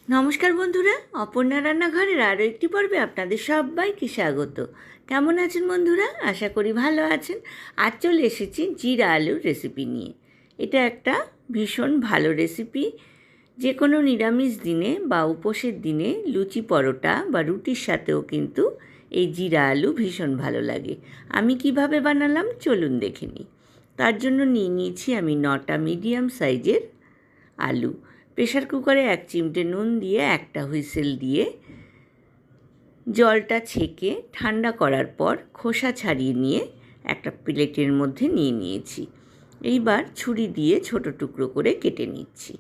নমস্কার বন্ধুরা, অপর্ণা রান্নাঘরের আরও একটি পর্বে আপনাদের সবাইকে স্বাগত। কেমন আছেন বন্ধুরা? আশা করি ভালো আছেন। আজ চলে এসেছি জিরা আলুর রেসিপি নিয়ে। এটা একটা ভীষণ ভালো রেসিপি। যে কোনো নিরামিষ দিনে বা উপোসের দিনে লুচি পরোটা বা রুটির সাথেও কিন্তু এই জিরা আলু ভীষণ ভালো লাগে। আমি কিভাবে বানালাম চলুন দেখে নিই। তার জন্য নিয়ে নিয়েছি আমি 9টা মিডিয়াম সাইজের আলু। প্রেশার কুকারে 1 চিমটে নুন দিয়ে একটা হুইসেল দিয়ে জলটা ছেঁকে ঠান্ডা করার পর খোসা ছাড়িয়ে নিয়ে একটা প্লেটের মধ্যে নিয়ে নিয়েছি। এইবার ছুরি দিয়ে ছোট টুকরো করে কেটে নিচ্ছি।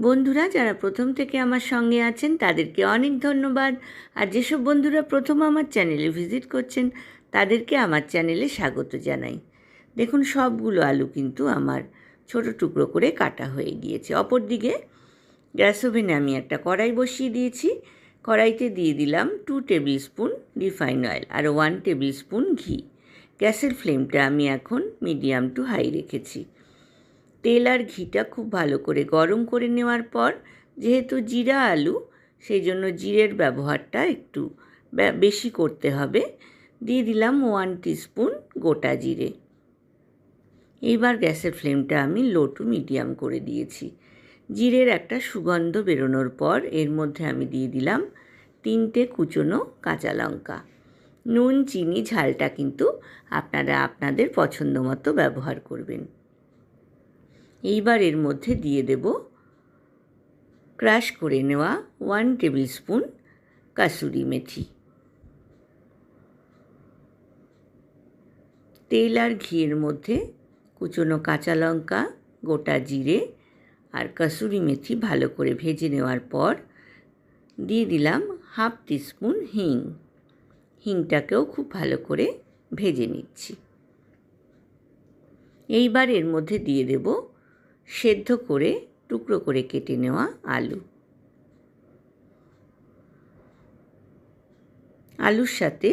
বন্ধুরা যারা প্রথম থেকে আমার সঙ্গে আছেন তাদেরকে অনেক ধন্যবাদ। আর যেসব বন্ধুরা প্রথম আমার চ্যানেলে ভিজিট করছেন তাদেরকে আমার চ্যানেলে স্বাগত জানাই। দেখুন সবগুলো আলু কিন্তু আমার ছোট টুকরো করে কাটা হয়ে গিয়েছে। অপরদিকে গ্যাস ওভেনে আমি একটা কড়াই বসিয়ে দিয়েছি। কড়াইতে দিয়ে দিলাম 2 টেবিল স্পুন রিফাইন অয়েল আর 1 টেবিল স্পুন ঘি। গ্যাসের ফ্লেমটা আমি এখন মিডিয়াম টু হাই রেখেছি। তেল আর ঘিটা খুব ভালো করে গরম করে নেওয়ার পর, যেহেতু জিরা আলু সেই জন্য জিরের ব্যবহারটা একটু বেশি করতে হবে, দিয়ে দিলাম 1 টিস্পুন গোটা জিরে। এইবার গ্যাসের ফ্লেমটা আমি লো টু মিডিয়াম করে দিয়েছি। জিরের একটা সুগন্ধ বেরোনোর পর এর মধ্যে আমি দিয়ে দিলাম 3টে কুচনো কাঁচা লঙ্কা। নুন চিনি ঝালটা কিন্তু আপনারা আপনাদের পছন্দ মতো ব্যবহার করবেন। এইবার এর মধ্যে দিয়ে দেব ক্রাশ করে নেওয়া 1 টেবিল স্পুন কাসুরি মেথি। তেল আর ঘিয়ের মধ্যে কুচনো কাঁচা লঙ্কা, গোটা জিরে আর কাসুরি মেথি ভালো করে ভেজে নেওয়ার পর দিয়ে দিলাম 1/2 টিস্পুন হিং। হিংটাকেও খুব ভালো করে ভেজে নিচ্ছি। এইবার এর মধ্যে দিয়ে দেব সেদ্ধ করে টুকরো করে কেটে নেওয়া আলু। আলুর সাথে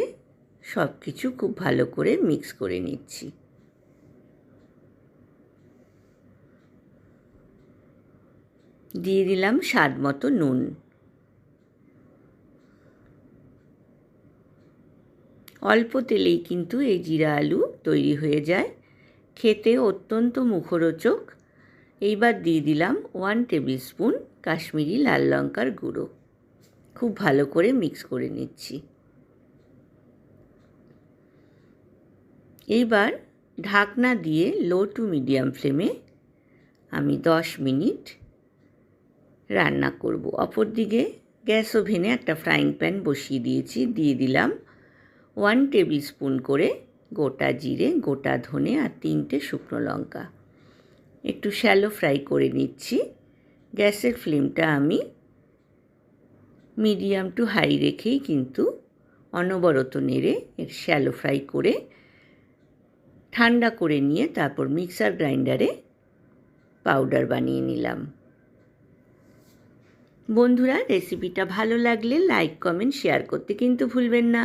সব কিছু খুব ভালো করে মিক্স করে নিচ্ছি। দিয়ে দিলাম স্বাদ মতো নুন। অল্প তেলেই কিন্তু এই জিরা আলু তৈরি হয়ে যায়, খেতে অত্যন্ত মুখরোচক। এইবার দিয়ে দিলাম 1 টেবিল স্পুন কাশ্মীরি লাল লঙ্কার গুঁড়ো। খুব ভালো করে মিক্স করে নিচ্ছি। এইবার ঢাকনা দিয়ে লো টু মিডিয়াম ফ্লেমে আমি 10 মিনিট রান্না করব। অপরদিকে গ্যাস ওভেনে একটা ফ্রাইং প্যান বসিয়ে দিয়েছি। দিয়ে দিলাম 1 টেবিল স্পুন করে গোটা জিরে, গোটা ধনে আর 3টে শুকনো লঙ্কা। একটু শ্যালো ফ্রাই করে নিচ্ছি। গ্যাসের ফ্লেমটা আমি মিডিয়াম টু হাই রেখেই কিন্তু অনবরত নেড়ে শ্যালো ফ্রাই করে ঠান্ডা করে নিয়ে তারপর মিক্সার গ্রাইন্ডারে পাউডার বানিয়ে নিলাম। বন্ধুরা রেসিপিটা ভালো লাগলে লাইক কমেন্ট শেয়ার করতে কিন্তু ভুলবেন না।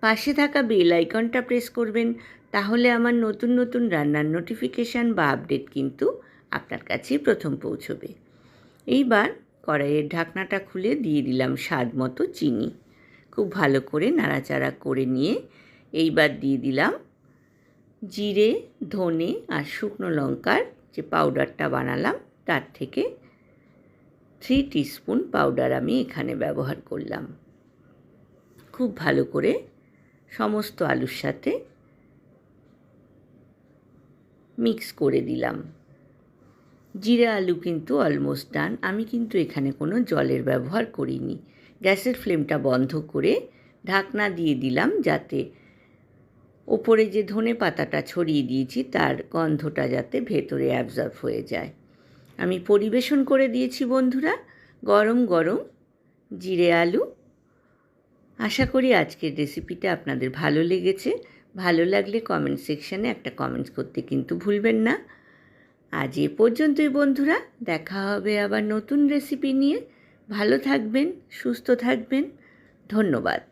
পাশে থাকা বেল আইকনটা প্রেস করবেন, তাহলে আমার নতুন নতুন রান্নার নোটিফিকেশান বা আপডেট কিন্তু আপনার কাছেই প্রথম পৌঁছবে। এইবার কড়াইয়ের ঢাকনাটা খুলে দিয়ে দিলাম স্বাদ মতো চিনি। খুব ভালো করে নাড়াচাড়া করে নিয়ে এইবার দিয়ে দিলাম জিরে, ধনে আর শুকনো লঙ্কার যে পাউডারটা বানালাম তার থেকে 3 টিস্পুন পাউডার আমি এখানে ব্যবহার করলাম। খুব ভালো করে সমস্ত আলুর সাথে মিক্স করে দিলাম। জিরা আলু কিন্তু অলমোস্ট ডান। আমি কিন্তু এখানে কোনো জলের ব্যবহার করিনি। গ্যাসের ফ্লেমটা বন্ধ করে ঢাকনা দিয়ে দিলাম, যাতে ওপরে যে ধনে পাতাটা ছড়িয়ে দিয়েছি তার গন্ধটা যাতে ভেতরে অ্যাবজর্ব হয়ে যায়। আমি পরিবেশন করে দিয়েছি বন্ধুরা গরম গরম জিরে আলু। আশা করি আজকের রেসিপিটা আপনাদের ভালো লেগেছে। ভালো লাগলে কমেন্ট সেকশানে একটা কমেন্টস করতে কিন্তু ভুলবেন না। আজ এ পর্যন্তই বন্ধুরা, দেখা হবে আবার নতুন রেসিপি নিয়ে। ভালো থাকবেন, সুস্থ থাকবেন। ধন্যবাদ।